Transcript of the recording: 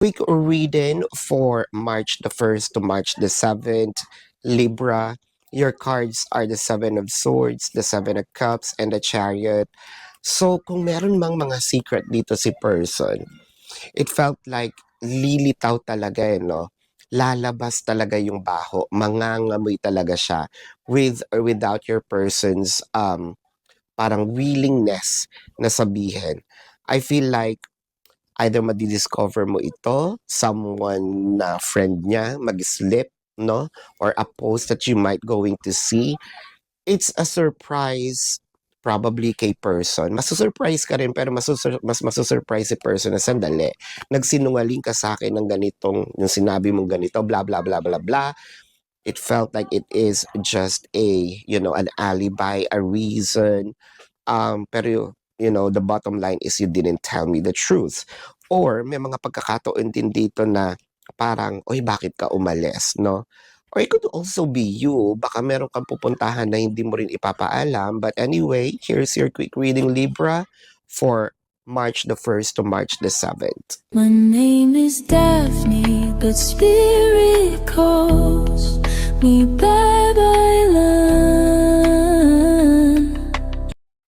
Quick reading for March the 1st to March the 7th. Libra, your cards are the Seven of Swords, the Seven of Cups, and the Chariot. So, kung meron mang mga secret dito si person, it felt like lilitaw talaga no? Lalabas talaga yung baho, mangangamoy talaga siya with or without your person's parang willingness na sabihin. I feel like either madidiscover mo ito, someone na friend niya mag-slip, no? Or a post that you might going to see. It's a surprise probably kay person. Masusurprise ka rin, pero mas masusurprise si person na sandali. Nagsinungaling ka sa akin ng ganitong, yung sinabi mong ganito, blah, blah, blah, blah, blah. It felt like it is just an alibi, a reason. Pero the bottom line is you didn't tell me the truth. Or may mga pagkakataon din dito na parang, oy, bakit ka umalis, no? Or it could also be you. Baka meron kang pupuntahan na hindi mo rin ipapaalam. But anyway, here's your quick reading, Libra, for March the 1st to March the 7th. My name is Daphne, but spirit calls